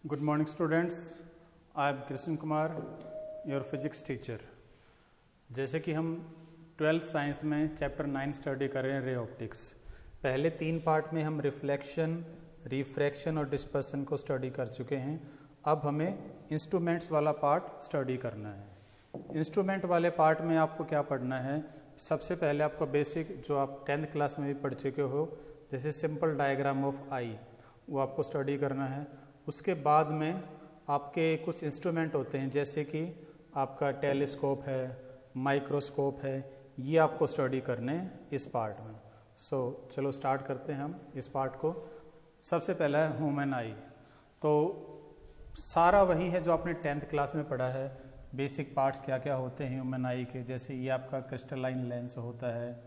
Good morning students, I am Krishna Kumar, your physics teacher. जैसे कि हम 12th science में चैप्टर 9 स्टडी कर रहे हैं रे ऑप्टिक्स। पहले 3 पार्ट में हम रिफ्लेक्शन, रिफ्रैक्शन और डिस्पर्सन को स्टडी कर चुके हैं। अब हमें इंस्ट्रूमेंट्स वाला पार्ट स्टडी करना है। इंस्ट्रूमेंट वाले पार्ट में आपको क्या पढ़ना है? सबसे पहले आपको बेसिक जो आप 10th क्लास में भी पढ़ चुके हो, जैसे सिंपल डायग्राम ऑफ आई, वो आपको स्टडी करना है। उसके बाद में आपके कुछ इंस्ट्रूमेंट होते हैं, जैसे कि आपका टेलीस्कोप है, माइक्रोस्कोप है, ये आपको स्टडी करने इस पार्ट में। चलो स्टार्ट करते हैं हम इस पार्ट को। सबसे पहला है ह्यूमन आई। तो सारा वही है जो आपने 10th क्लास में पढ़ा है। बेसिक पार्ट्स क्या क्या होते हैं ह्यूमन आई के, जैसे ये आपका क्रिस्टलाइन लेंस होता है।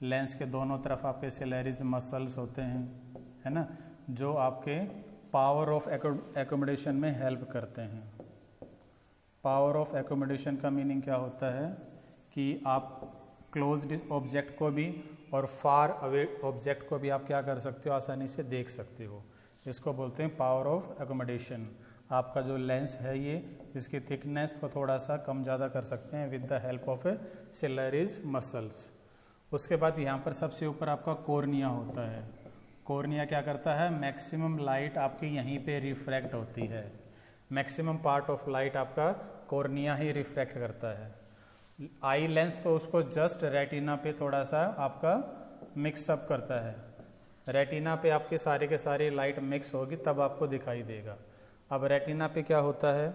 लेंस के दोनों तरफ आपके सिलेरीज मसल्स होते हैं, है ना, जो आपके पावर ऑफ एकोमोडेशन में हेल्प करते हैं। पावर ऑफ एकोमोडेशन का मीनिंग क्या होता है कि आप क्लोज्ड ऑब्जेक्ट को भी और फार अवे ऑब्जेक्ट को भी आप क्या कर सकते हो, आसानी से देख सकते हो। इसको बोलते हैं पावर ऑफ एकोमोडेशन। आपका जो लेंस है ये, इसकी थिकनेस को थोड़ा सा कम ज़्यादा कर सकते हैं with the help of ciliary muscles. उसके बाद यहाँ पर सबसे ऊपर आपका कॉर्निया होता है। कॉर्निया क्या करता है? मैक्सिमम लाइट आपकी यहीं पे रिफ्रैक्ट होती है। मैक्सिमम पार्ट ऑफ लाइट आपका कॉर्निया ही रिफ्रैक्ट करता है। आई लेंस तो उसको जस्ट रेटिना पे थोड़ा सा आपका मिक्सअप करता है। रेटिना पे आपके सारे के सारे लाइट मिक्स होगी तब आपको दिखाई देगा। अब रेटिना पे क्या होता है?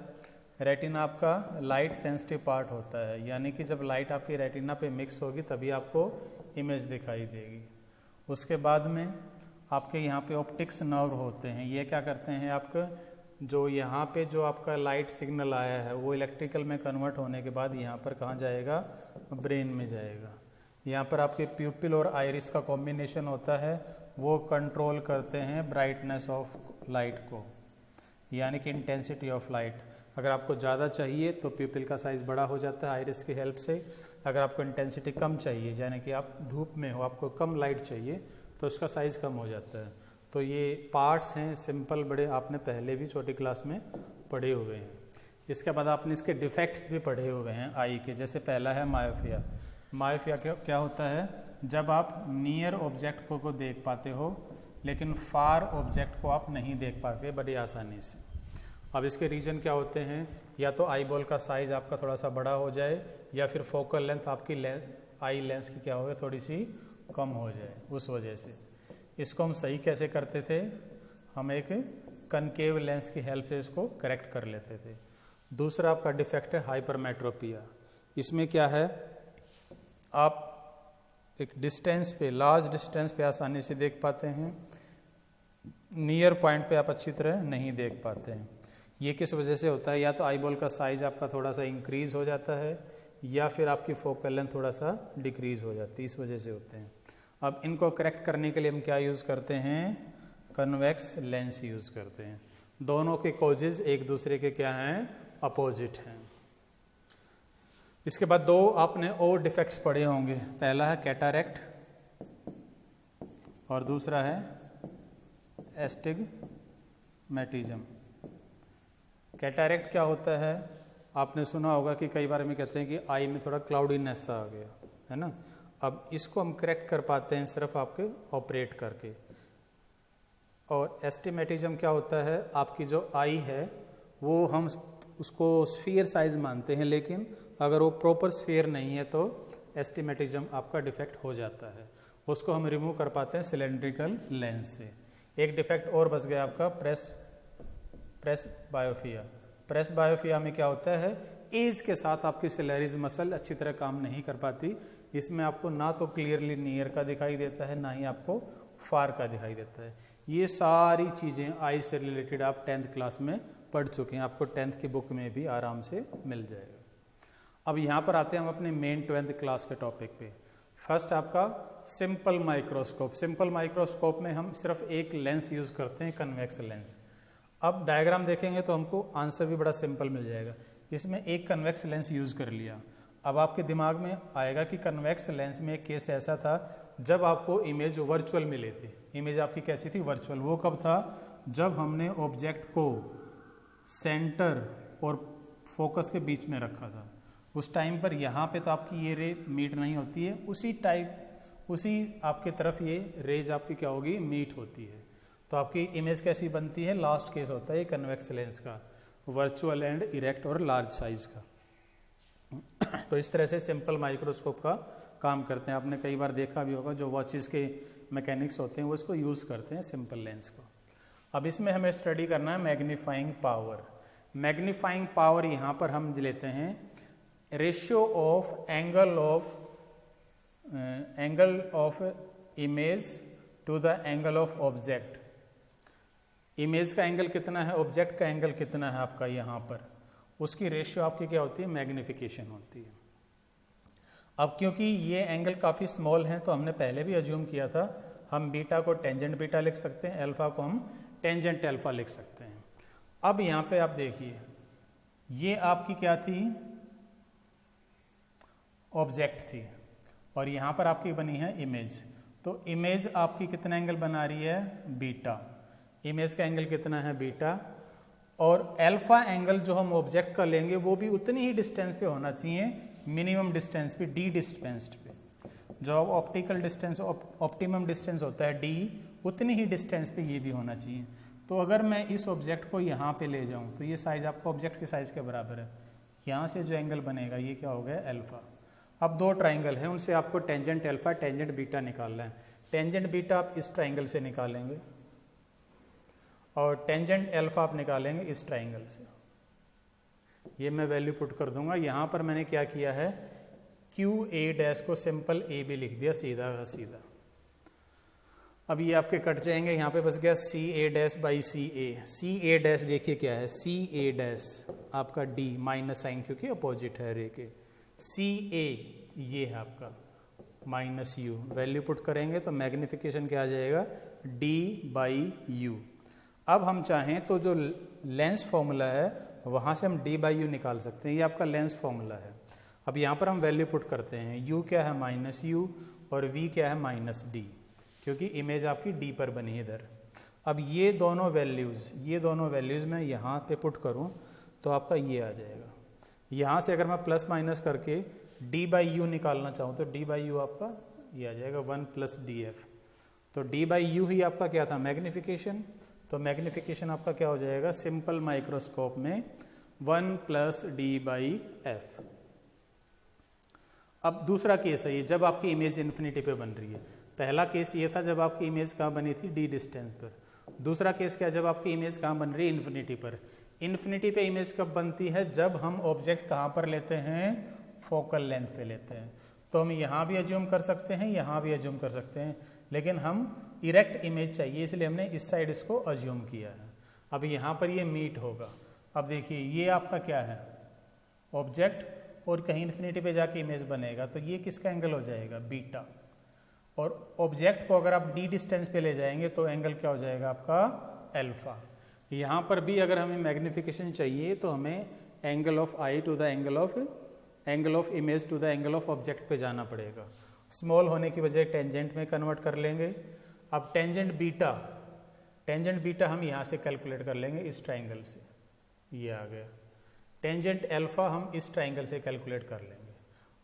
रेटिना आपका लाइट सेंसिटिव पार्ट होता है, यानी कि जब लाइट आपकी रेटिना पे मिक्स होगी तभी आपको इमेज दिखाई देगी। उसके बाद में आपके यहाँ पे ऑप्टिक्स नर्व होते हैं। ये क्या करते हैं, आपका जो यहाँ पे जो आपका लाइट सिग्नल आया है वो इलेक्ट्रिकल में कन्वर्ट होने के बाद यहाँ पर कहाँ जाएगा? ब्रेन में जाएगा। यहाँ पर आपके प्यूपिल और आइरिस का कॉम्बिनेशन होता है, वो कंट्रोल करते हैं ब्राइटनेस ऑफ लाइट को, यानी कि इंटेंसिटी ऑफ लाइट। अगर आपको ज़्यादा चाहिए तो प्यूपिल का साइज़ बड़ा हो जाता है आइरिस की हेल्प से। अगर आपको इंटेंसिटी कम चाहिए, यानी कि आप धूप में हो, आपको कम लाइट चाहिए, तो उसका साइज़ कम हो जाता है। तो ये पार्ट्स हैं सिंपल बड़े, आपने पहले भी छोटी क्लास में पढ़े हुए हैं। इसके बाद आपने इसके डिफेक्ट्स भी पढ़े हुए हैं आई के। जैसे पहला है मायोपिया। मायोपिया क्या होता है? जब आप नियर ऑब्जेक्ट को देख पाते हो लेकिन फार ऑब्जेक्ट को आप नहीं देख पाते बड़ी आसानी से। अब इसके रीजन क्या होते हैं? या तो आई बॉल का साइज़ आपका थोड़ा सा बड़ा हो जाए, या फिर फोकल लेंथ आपकी आई लेंस की क्या हो, थोड़ी सी कम हो जाए। उस वजह से इसको हम सही कैसे करते थे? हम एक कनकेव लेंस की हेल्प से इसको करेक्ट कर लेते थे। दूसरा आपका डिफेक्ट है हाइपरमेट्रोपिया। इसमें क्या है, आप एक डिस्टेंस पे, लार्ज डिस्टेंस पे आसानी से देख पाते हैं, नियर पॉइंट पे आप अच्छी तरह नहीं देख पाते हैं। ये किस वजह से होता है? या तो आई बॉल का साइज़ आपका थोड़ा सा इंक्रीज हो जाता है, या फिर आपकी फोकल लेंथ थोड़ा सा डिक्रीज हो जाती है, इस वजह से होते हैं। अब इनको करेक्ट करने के लिए हम क्या यूज़ करते हैं? कन्वेक्स लेंस यूज़ करते हैं। दोनों के कॉजेज एक दूसरे के क्या हैं? अपोजिट हैं। इसके बाद 2 आपने और डिफेक्ट्स पढ़े होंगे। पहला है कैटारेक्ट और दूसरा है एस्टिग्मेटिज्म। कैटारेक्ट क्या होता है? आपने सुना होगा कि कई बार में कहते हैं कि आई में थोड़ा क्लाउडीनेस आ गया, है ना। अब इसको हम करेक्ट कर पाते हैं सिर्फ आपके ऑपरेट करके। और एस्टिमेटिज्म क्या होता है? आपकी जो आई है वो हम उसको स्फीयर साइज मानते हैं, लेकिन अगर वो प्रॉपर स्फीयर नहीं है तो एस्टिमेटिज्म आपका डिफेक्ट हो जाता है। उसको हम रिमूव कर पाते हैं सिलेंड्रिकल लेंस से। एक डिफेक्ट और बच गया आपका प्रेस बायोपिया। प्रेस बायोपिया में क्या होता है? एज के साथ आपकी सिलेरीज मसल अच्छी तरह काम नहीं कर पाती। इसमें आपको ना तो क्लियरली नियर का दिखाई देता है, ना ही आपको फार का दिखाई देता है। ये सारी चीज़ें आई से रिलेटेड आप 10th क्लास में पढ़ चुके हैं, आपको 10th की बुक में भी आराम से मिल जाएगा। अब यहाँ पर आते हैं हम अपने मेन 12th क्लास के टॉपिक पे। फर्स्ट आपका सिंपल माइक्रोस्कोप। सिंपल माइक्रोस्कोप में हम सिर्फ एक लेंस यूज़ करते हैं, कन्वेक्स लेंस। अब डायग्राम देखेंगे तो हमको आंसर भी बड़ा सिंपल मिल जाएगा। इसमें एक कन्वेक्स लेंस यूज़ कर लिया। अब आपके दिमाग में आएगा कि कन्वेक्स लेंस में एक केस ऐसा था जब आपको इमेज वर्चुअल मिले थे। इमेज आपकी कैसी थी? वर्चुअल। वो कब था? जब हमने ऑब्जेक्ट को सेंटर और फोकस के बीच में रखा था, उस टाइम पर यहाँ पे तो आपकी ये रे मीट नहीं होती है, उसी आपके तरफ ये रेज आपकी क्या होगी, मीट होती है। तो आपकी इमेज कैसी बनती है, लास्ट केस होता है कन्वेक्स लेंस का, वर्चुअल एंड इरेक्ट और लार्ज साइज का। तो इस तरह से सिंपल माइक्रोस्कोप का काम करते हैं। आपने कई बार देखा भी होगा, जो वॉचेस के मैकेनिक्स होते हैं वो इसको यूज़ करते हैं, सिंपल लेंस को। अब इसमें हमें स्टडी करना है मैग्नीफाइंग पावर। मैग्नीफाइंग पावर यहाँ पर हम लेते हैं ratio of angle of image to the angle of object. Image का एंगल कितना है, ऑब्जेक्ट का एंगल कितना है आपका यहाँ पर, उसकी रेशियो आपकी क्या होती है, मैग्निफिकेशन होती है। अब क्योंकि ये एंगल काफ़ी स्मॉल है तो हमने पहले भी अज्यूम किया था, हम बीटा को टेंजेंट बीटा लिख सकते हैं, अल्फा को हम टेंजेंट अल्फा लिख सकते हैं। अब यहाँ पे आप देखिए, ये आपकी क्या थी, ऑब्जेक्ट थी, और यहाँ पर आपकी बनी है इमेज। तो इमेज आपकी कितना एंगल बना रही है, बीटा। इमेज का एंगल कितना है, बीटा, और अल्फा एंगल जो हम ऑब्जेक्ट का लेंगे वो भी उतनी ही डिस्टेंस पे होना चाहिए, मिनिमम डिस्टेंस पे, डी डिस्टेंस पे। जो ऑप्टिकल डिस्टेंस, ऑप्टिमम डिस्टेंस होता है डी, उतनी ही डिस्टेंस पे ये भी होना चाहिए। तो अगर मैं इस ऑब्जेक्ट को यहाँ पे ले जाऊँ तो ये साइज आपका ऑब्जेक्ट के साइज के बराबर है। यहाँ से जो एंगल बनेगा ये क्या हो गया, अल्फा। अब दो ट्राइंगल है, उनसे आपको टेंजेंट अल्फा टेंजेंट बीटा निकालना है। टेंजेंट बीटा आप इस ट्राइंगल से निकालेंगे और टेंजेंट अल्फा आप निकालेंगे इस ट्राइंगल से। ये मैं वैल्यू पुट कर दूंगा। यहाँ पर मैंने क्या किया है, क्यू ए डैश को सिंपल ए भी लिख दिया, सीधा का सीधा। अब ये आपके कट जाएंगे, यहाँ पे बस गया C A dash by C A. C A dash देखिए क्या है, सी ए डैश आपका डी माइनस साइन क्योंकि अपोजिट है रे के। सी ए ये है आपका माइनस यू, वैल्यू पुट करेंगे तो मैग्निफिकेशन क्या आ जाएगा, डी बाई यू। अब हम चाहें तो जो लेंस फॉर्मूला है वहाँ से हम डी बाई यू निकाल सकते हैं, ये आपका लेंस फॉर्मूला है। अब यहाँ पर हम वैल्यू पुट करते हैं, यू क्या है माइनस यू और वी क्या है माइनस डी, क्योंकि इमेज आपकी डी पर बनी है इधर। अब ये दोनों वैल्यूज़ मैं यहाँ पे पुट करूँ तो आपका ये आ जाएगा। यहाँ से अगर मैं प्लस माइनस करके डी बाई यू निकालना चाहूँ तो डी बाई यू आपका ये आ जाएगा 1 प्लस डी एफ। तो डी बाई यू ही आपका क्या था, मैग्निफिकेशन। तो मैग्निफिकेशन आपका क्या हो जाएगा, सिंपल माइक्रोस्कोप में 1 प्लस डी बाई एफ। अब दूसरा केस है ये, जब आपकी इमेज इन्फिनिटी पे बन रही है। पहला केस ये था जब आपकी इमेज कहाँ बनी थी, डी डिस्टेंस पर। दूसरा केस क्या, जब आपकी इमेज कहाँ बन रही है, इन्फिनिटी पर। इन्फिनिटी पे इमेज कब बनती है, जब हम ऑब्जेक्ट कहाँ पर लेते हैं, फोकल लेंथ पे लेते हैं। तो हम यहाँ भी अज्यूम कर सकते हैं, यहाँ भी अज्यूम कर सकते हैं, लेकिन हम इरेक्ट इमेज चाहिए इसलिए हमने इस साइड इसको अज्यूम किया है। अब यहाँ पर ये मीट होगा। अब देखिए ये आपका क्या है, ऑब्जेक्ट, और कहीं इन्फिनिटी पे जाके इमेज बनेगा तो ये किसका एंगल हो जाएगा, बीटा। और ऑब्जेक्ट को अगर आप डी डिस्टेंस पे ले जाएंगे तो एंगल क्या हो जाएगा आपका, अल्फा। यहाँ पर भी अगर हमें मैग्निफिकेशन चाहिए तो हमें angle of eye to the angle of image to the angle of object पे जाना पड़ेगा। स्मॉल होने की वजह टेंजेंट में कन्वर्ट कर लेंगे। अब टेंजेंट बीटा हम यहाँ से कैलकुलेट कर लेंगे इस ट्राइंगल से, ये आ गया। टेंजेंट अल्फा हम इस ट्राइंगल से कैलकुलेट कर लेंगे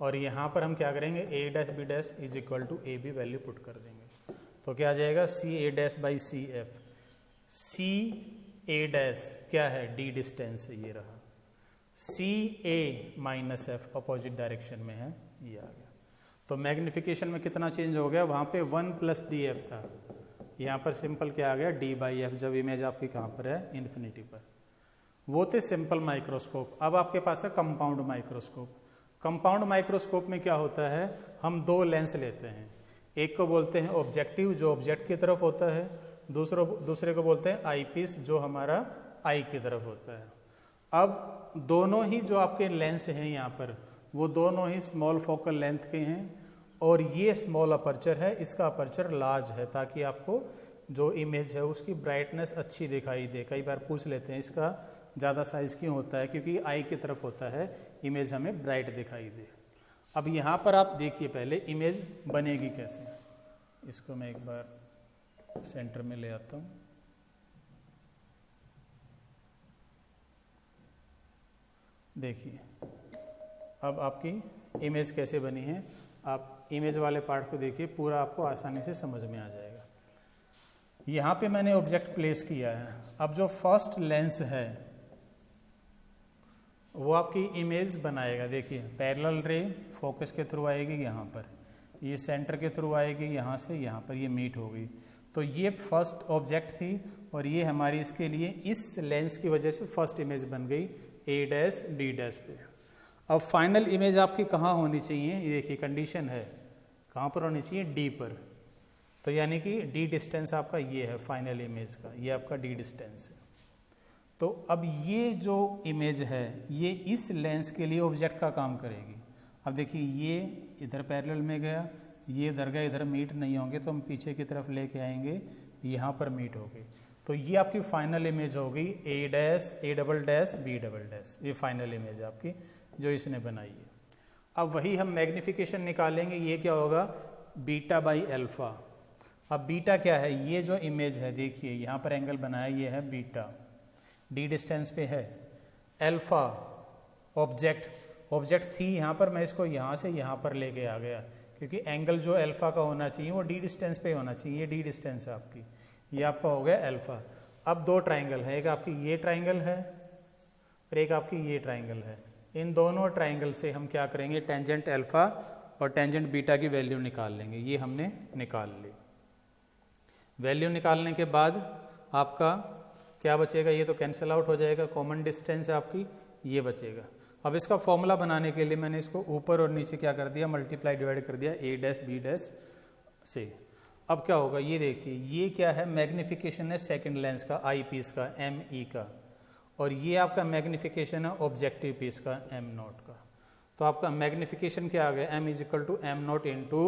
और यहाँ पर हम क्या करेंगे, A dash B dash is equal to A B value put कर देंगे। तो क्या आ जाएगा, C A dash by C F. C A dash क्या है, डी डिस्टेंस है, ये रहा। C A minus F opposite direction में है, ये आ गया। तो मैग्निफिकेशन में कितना चेंज हो गया, वहाँ पे 1 प्लस डी एफ था, यहाँ पर सिंपल क्या आ गया, डी बाई एफ, जब इमेज आपकी कहाँ पर है, इन्फिनिटी पर। वो थे सिंपल माइक्रोस्कोप। अब आपके पास है कंपाउंड माइक्रोस्कोप। कंपाउंड माइक्रोस्कोप में क्या होता है, हम दो लेंस लेते हैं। एक को बोलते हैं ऑब्जेक्टिव, जो ऑब्जेक्ट की तरफ होता है, दूसरे को बोलते हैं आई पीस, जो हमारा आई की तरफ होता है। अब दोनों ही जो आपके लेंस हैं यहाँ पर, वो दोनों ही स्मॉल फोकल लेंथ के हैं और ये स्मॉल अपर्चर है, इसका अपर्चर लार्ज है, ताकि आपको जो इमेज है उसकी ब्राइटनेस अच्छी दिखाई दे। कई बार पूछ लेते हैं इसका ज़्यादा साइज़ क्यों होता है, क्योंकि आई की तरफ होता है, इमेज हमें ब्राइट दिखाई दे। अब यहाँ पर आप देखिए पहले इमेज बनेगी कैसे। इसको मैं एक बार सेंटर में ले आता हूँ। देखिए अब आपकी इमेज कैसे बनी है, आप इमेज वाले पार्ट को देखिए, पूरा आपको आसानी से समझ में आ जाएगा। यहाँ पे मैंने ऑब्जेक्ट प्लेस किया है। अब जो फर्स्ट लेंस है वो आपकी इमेज बनाएगा। देखिए पैरेलल रे फोकस के थ्रू आएगी यहाँ पर, ये सेंटर के थ्रू आएगी यहाँ से यहाँ पर, ये मीट हो गई। तो ये फर्स्ट ऑब्जेक्ट थी और ये हमारी इसके लिए इस लेंस की वजह से फर्स्ट इमेज बन गई ए डैश डी डैश पे। अब फाइनल इमेज आपकी कहाँ होनी चाहिए, ये देखिए कंडीशन है, कहाँ पर होनी चाहिए, डी पर। तो यानी कि डी डिस्टेंस आपका ये है फाइनल इमेज का, ये आपका डी डिस्टेंस है। तो अब ये जो इमेज है ये इस लेंस के लिए ऑब्जेक्ट का काम करेगी। अब देखिए ये इधर पैरेलल में गया, ये इधर गया, इधर मीट नहीं होंगे तो हम पीछे की तरफ लेके आएंगे, यहाँ पर मीट हो गई। तो ये आपकी फाइनल इमेज हो गई A dash A double dash B double dash, ये फाइनल इमेज आपकी जो इसने बनाई है। अब वही हम मैग्निफिकेशन निकालेंगे, ये क्या होगा, बीटा बाई अल्फा। अब बीटा क्या है, ये जो इमेज है देखिए यहाँ पर एंगल बनाया, ये है बीटा, डी डिस्टेंस पे है। अल्फा ऑब्जेक्ट थी यहाँ पर, मैं इसको यहाँ से यहाँ पर लेके आ गया क्योंकि एंगल जो अल्फा का होना चाहिए वो डी डिस्टेंस पे होना चाहिए। ये डी डिस्टेंस है आपकी, ये आपका हो गया अल्फा। अब दो ट्राइंगल है, एक आपकी ये ट्राइंगल है और एक आपकी ये ट्राइंगल है। इन दोनों ट्राइंगल से हम क्या करेंगे, टेंजेंट अल्फा और टेंजेंट बीटा की वैल्यू निकाल लेंगे। ये हमने निकाल ली। वैल्यू निकालने के बाद आपका क्या बचेगा, ये तो कैंसिल आउट हो जाएगा, कॉमन डिस्टेंस है आपकी, ये बचेगा। अब इसका फॉर्मूला बनाने के लिए मैंने इसको ऊपर और नीचे क्या कर दिया, मल्टीप्लाई डिवाइड कर दिया ए डैश बी डैश से। अब क्या होगा, ये देखिए ये क्या है, मैग्निफिकेशन है सेकंड लेंस का, आई पीस का, एम ई का, और ये आपका मैग्निफिकेशन है ऑब्जेक्टिव पीस का, एम नॉट का। तो आपका मैग्निफिकेशन क्या आ गया, M is equal to M naught into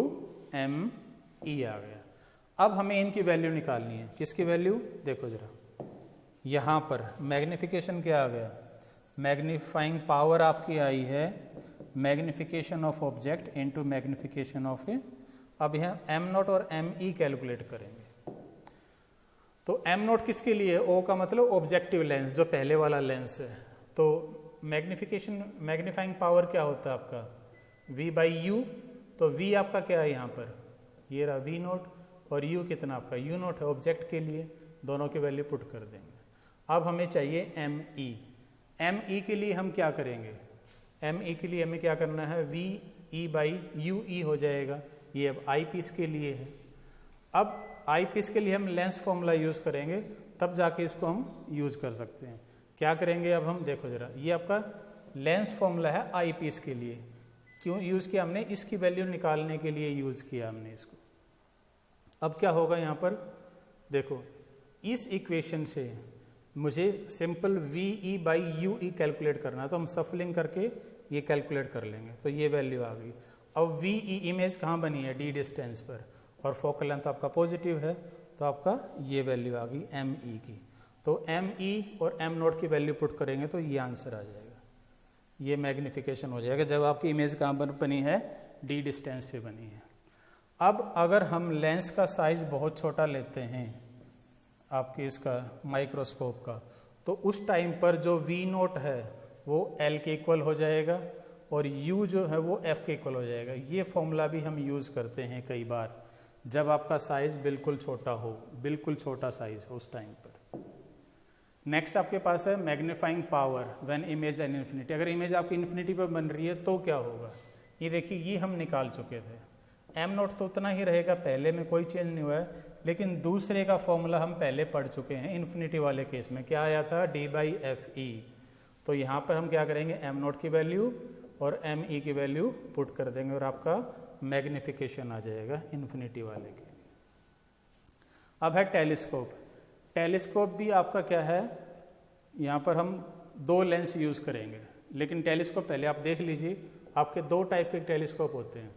M E आ गया। अब हमें इनकी वैल्यू निकालनी है। किसकी वैल्यू, देखो जरा, यहाँ पर मैग्निफिकेशन क्या आ गया, मैग्नीफाइंग पावर आपकी आई है magnification of object into magnification of A. अब यहाँ एम नॉट और एम ई कैलकुलेट करेंगे। तो एम नॉट किसके लिए, ओ का मतलब ऑब्जेक्टिव लेंस, जो पहले वाला लेंस है। तो मैग्नीफाइंग पावर क्या होता है आपका, v बाई यू। तो v आपका क्या है यहाँ पर, ये रहा v नॉट, और u कितना आपका u नॉट है ऑब्जेक्ट के लिए। दोनों की वैल्यू पुट कर देंगे। अब हमें चाहिए एम ई। एम ई के लिए हम क्या करेंगे, एम ई के लिए हमें क्या करना है, वी ई बाई यू ई हो जाएगा। ये अब आई पीस के लिए है। अब आई पीस के लिए हम लेंस फॉर्मूला यूज़ करेंगे, तब जाके इसको हम यूज़ कर सकते हैं। क्या करेंगे अब हम, देखो जरा, ये आपका लेंस फॉर्मूला है आई पीस के लिए। क्यों यूज़ किया हमने, इसकी वैल्यू निकालने के लिए यूज़ किया हमने इसको। अब क्या होगा यहाँ पर, देखो इस इक्वेशन से मुझे simple V E by you E calculate करना है, तो हम सफलिंग करके ये कैलकुलेट कर लेंगे। तो ये वैल्यू आ गई। अब वी ई इमेज कहाँ बनी है, डी डिस्टेंस पर, और फोकल लेंथ आपका पॉजिटिव है, तो आपका ये वैल्यू आ गई एम ई की। तो एम ई और एम नोट की वैल्यू पुट करेंगे तो ये आंसर आ जाएगा, ये मैग्निफिकेशन हो जाएगा जब आपकी इमेज कहाँ बनी है, डी डिस्टेंस पे बनी है। अब अगर हम लेंस का साइज बहुत छोटा लेते हैं आपके इसका माइक्रोस्कोप का, तो उस टाइम पर जो वी नोट है वो एल के इक्वल हो जाएगा और यू जो है वो एफ के इक्वल हो जाएगा। ये फॉर्मूला भी हम यूज़ करते हैं कई बार जब आपका साइज बिल्कुल छोटा हो, बिल्कुल छोटा साइज हो उस टाइम पर। नेक्स्ट आपके पास है magnifying power when image an infinity. अगर इमेज आपकी इन्फिनिटी पर बन रही है तो क्या होगा, ये देखिए ये हम निकाल चुके थे। एम नोट तो उतना ही रहेगा, पहले में कोई चेंज नहीं हुआ है, लेकिन दूसरे का फॉर्मूला हम पहले पढ़ चुके हैं। इन्फिनिटी वाले केस में क्या आया था, डी बाई एफ ई। तो यहाँ पर हम क्या करेंगे, एम नोट की वैल्यू और एम ई की वैल्यू पुट कर देंगे और आपका मैग्निफिकेशन आ जाएगा इन्फिनिटी वाले के। अब है टेलीस्कोप। टेलीस्कोप भी आपका क्या है, यहाँ पर हम दो लेंस यूज़ करेंगे, लेकिन टेलीस्कोप पहले आप देख लीजिए। आपके दो टाइप के टेलीस्कोप होते हैं,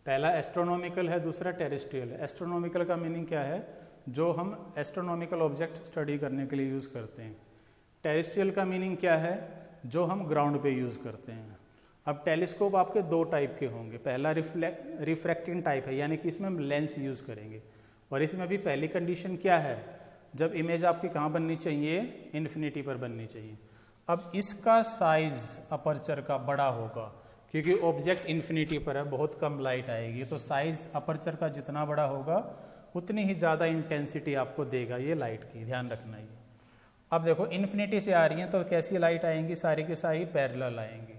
पहला एस्ट्रोनॉमिकल है, दूसरा टेरेस्ट्रियल है। एस्ट्रोनॉमिकल का मीनिंग क्या है, जो हम एस्ट्रोनॉमिकल ऑब्जेक्ट स्टडी करने के लिए यूज़ करते हैं। टेरेस्ट्रियल का मीनिंग क्या है, जो हम ग्राउंड पे यूज़ करते हैं। अब टेलीस्कोप आपके दो टाइप के होंगे, पहला रिफ्रैक्टिंग टाइप है, यानी कि इसमें हम लेंस यूज़ करेंगे, और इसमें भी पहली कंडीशन क्या है, जब इमेज आपकी कहाँ बननी चाहिए, इन्फिनिटी पर बननी चाहिए। अब इसका साइज अपर्चर का बड़ा होगा क्योंकि ऑब्जेक्ट इन्फिनिटी पर है, बहुत कम लाइट आएगी, तो साइज अपर्चर का जितना बड़ा होगा उतनी ही ज़्यादा इंटेंसिटी आपको देगा ये लाइट की, ध्यान रखना ये। अब देखो इन्फिनिटी से आ रही हैं तो कैसी लाइट आएंगी, सारी की सारी पैरेलल आएंगी।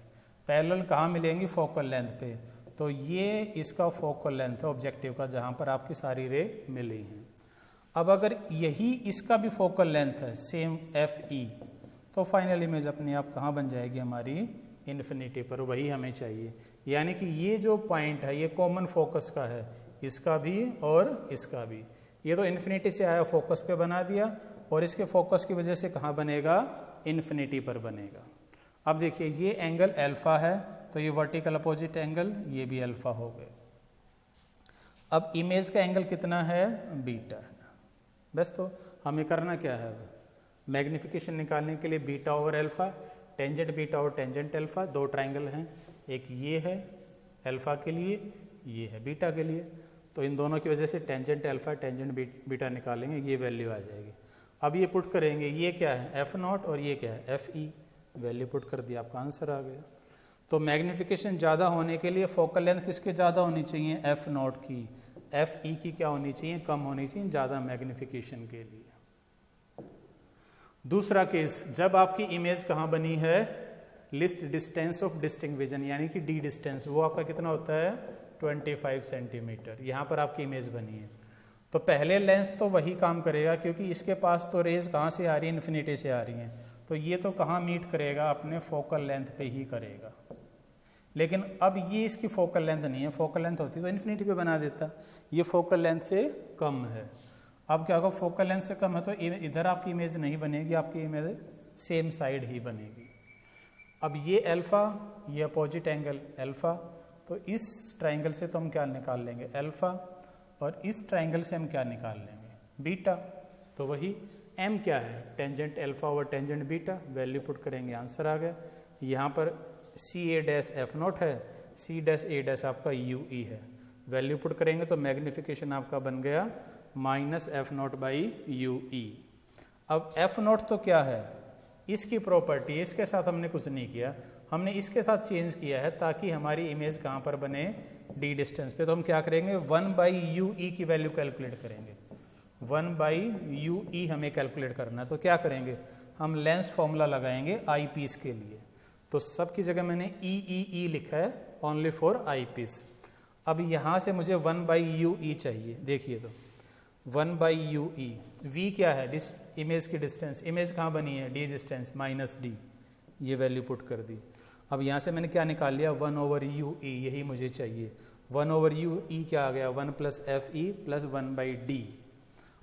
पैरेलल कहाँ मिलेंगी, फोकल लेंथ पे। तो ये इसका फोकल लेंथ है ऑब्जेक्टिव का, जहाँ पर आपकी सारी रे मिली हैं। अब अगर यही इसका भी फोकल लेंथ है सेम FE, तो फाइनल इमेज अपने आप कहाँ बन जाएगी हमारी, इन्फिनिटी पर, वही हमें चाहिए। यानी कि ये जो पॉइंट है ये कॉमन फोकस का है, इसका भी और इसका भी। ये तो इन्फिनिटी से आया फोकस पे बना दिया, और इसके फोकस की वजह से कहाँ बनेगा, इन्फिनिटी पर बनेगा। अब देखिए ये एंगल अल्फा है, तो ये वर्टिकल अपोजिट एंगल, ये भी अल्फा हो गए। अब इमेज का एंगल कितना है, बीटा है। बस तो हमें करना क्या है, मैग्निफिकेशन निकालने के लिए beta over alpha, tangent beta और टेंजेंट अल्फा, दो ट्राइंगल हैं, एक ये है अल्फा के लिए, ये है बीटा के लिए। तो इन दोनों की वजह से टेंजेंट अल्फा टेंजेंट बीटा निकालेंगे, ये वैल्यू आ जाएगी। अब ये पुट करेंगे, ये क्या है F0 और ये क्या है FE, वैल्यू पुट कर दिया, आपका आंसर आ गया। तो मैग्निफिकेशन ज़्यादा होने के लिए फोकल लेंथ किसके ज़्यादा होनी चाहिए, F0 की, FE की क्या होनी चाहिए, कम होनी चाहिए, ज़्यादा मैग्निफिकेशन के लिए। दूसरा केस, जब आपकी इमेज कहाँ बनी है, list distance of distinct vision, यानी कि D डिस्टेंस, वो आपका कितना होता है 25 सेंटीमीटर, यहाँ पर आपकी इमेज बनी है। तो पहले लेंस तो वही काम करेगा क्योंकि इसके पास तो रेज कहाँ से आ रही है, इन्फिनिटी से आ रही हैं, तो ये तो कहाँ मीट करेगा, अपने फोकल लेंथ पे ही करेगा। लेकिन अब ये इसकी फोकल लेंथ नहीं है, फोकल लेंथ होती तो इन्फिनिटी पे बना देता, ये फोकल लेंथ से कम है। अब क्या होगा, फोकल लेंथ से कम है तो इधर आपकी इमेज नहीं बनेगी, आपकी इमेज सेम साइड ही बनेगी। अब ये अल्फा, ये अपोजिट एंगल अल्फा, तो इस ट्राइंगल से तो हम क्या निकाल लेंगे, अल्फा, और इस ट्राइंगल से हम क्या निकाल लेंगे, बीटा। तो वही m क्या है, tangent alpha over tangent beta, value put करेंगे, आंसर आ गया। यहाँ पर CA' F0 है, C' आपका UE है, वैल्यू पुट करेंगे तो मैग्निफिकेशन आपका बन गया -F0/UE। अब F0 तो क्या है, इसकी प्रॉपर्टी, इसके साथ हमने कुछ नहीं किया, हमने इसके साथ चेंज किया है ताकि हमारी इमेज कहाँ पर बने, D डिस्टेंस पे। तो हम क्या करेंगे, 1/UE की वैल्यू कैलकुलेट करेंगे, 1/UE हमें कैलकुलेट करना है। तो क्या करेंगे, हम लेंस फॉर्मूला लगाएंगे आई पीस के लिए। तो सब की जगह मैंने E लिखा है, ओनली फॉर आई पीस। अब यहाँ से मुझे 1/UE चाहिए, देखिए तो 1/UE, V क्या है, इमेज की डिस्टेंस, इमेज कहाँ बनी है, D डिस्टेंस -D, ये वैल्यू पुट कर दी। अब यहाँ से मैंने क्या निकाल लिया, 1/UE, यही मुझे चाहिए। 1/UE क्या आ गया, 1 + FE + 1/D।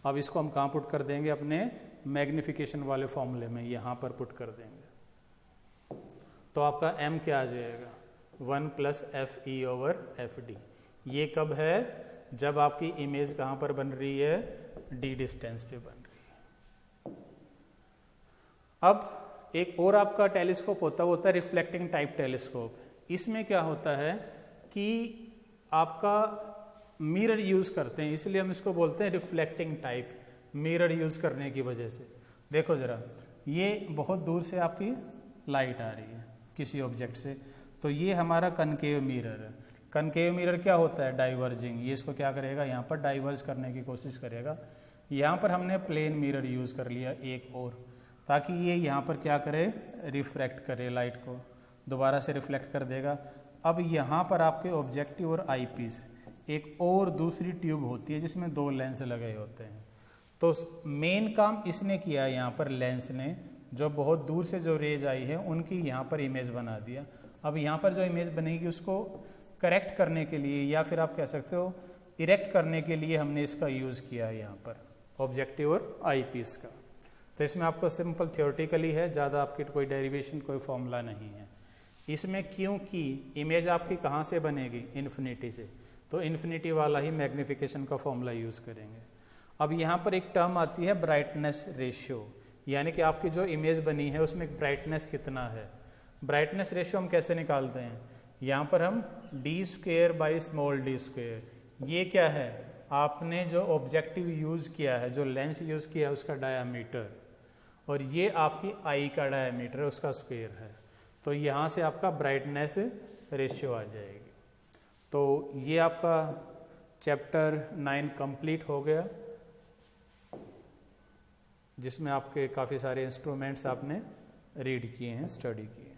अब इसको हम कहाँ पुट कर देंगे, अपने मैग्निफिकेशन वाले फॉर्मूले में, यहाँ पर पुट कर देंगे। तो आपका m क्या आ जाएगा, 1 + FE/FD। ये कब है, जब आपकी इमेज कहाँ पर बन रही है, D डिस्टेंस पे बन रही है। अब एक और आपका टेलीस्कोप होता है रिफ्लेक्टिंग टाइप टेलीस्कोप। इसमें क्या होता है कि आपका मिरर यूज़ करते हैं, इसलिए हम इसको बोलते हैं रिफ्लेक्टिंग टाइप, मिरर यूज़ करने की वजह से। देखो ज़रा, ये बहुत दूर से आपकी लाइट आ रही है किसी ऑब्जेक्ट से, तो ये हमारा कनकेव मिरर है। कनकेव मिरर क्या होता है, डाइवर्जिंग, ये इसको क्या करेगा, यहाँ पर डाइवर्ज करने की कोशिश करेगा। यहाँ पर हमने प्लेन मिरर यूज़ कर लिया एक और, ताकि ये यहाँ पर क्या करे, रिफ्रैक्ट करे लाइट को, दोबारा से रिफ्लेक्ट कर देगा। अब यहाँ पर आपके ऑब्जेक्टिव और आई पीस, एक और दूसरी ट्यूब होती है जिसमें 2 लेंस लगे होते हैं। तो मेन काम इसने किया है, यहाँ पर लेंस ने जो बहुत दूर से जो रेज आई है उनकी यहाँ पर इमेज बना दिया। अब यहाँ पर जो इमेज बनेगी उसको करेक्ट करने के लिए, या फिर आप कह सकते हो इरेक्ट करने के लिए, हमने इसका यूज़ किया है यहाँ पर ऑब्जेक्टिव और आई पीस का। तो इसमें आपको सिंपल थियोरेटिकली है, ज़्यादा आपकी कोई डेरिवेशन, कोई फॉर्मूला नहीं है इसमें, क्योंकि इमेज आपकी कहाँ से बनेगी, इन्फिनिटी से, तो इन्फिनिटी वाला ही मैग्निफिकेशन का फॉर्मूला यूज़ करेंगे। अब यहाँ पर एक टर्म आती है ब्राइटनेस रेशियो, यानी कि आपकी जो इमेज बनी है उसमें ब्राइटनेस कितना है। ब्राइटनेस रेशियो हम कैसे निकालते हैं, यहाँ पर हम d²/d², ये क्या है, आपने जो ऑब्जेक्टिव यूज़ किया है, जो लेंस यूज़ किया है उसका डायामीटर, और ये आपकी आई का डायमीटर है, उसका स्क्वायर है। तो यहाँ से आपका ब्राइटनेस रेशियो आ जाएगी। तो ये आपका चैप्टर 9 कंप्लीट हो गया, जिसमें आपके काफ़ी सारे इंस्ट्रूमेंट्स आपने रीड किए हैं, स्टडी किए।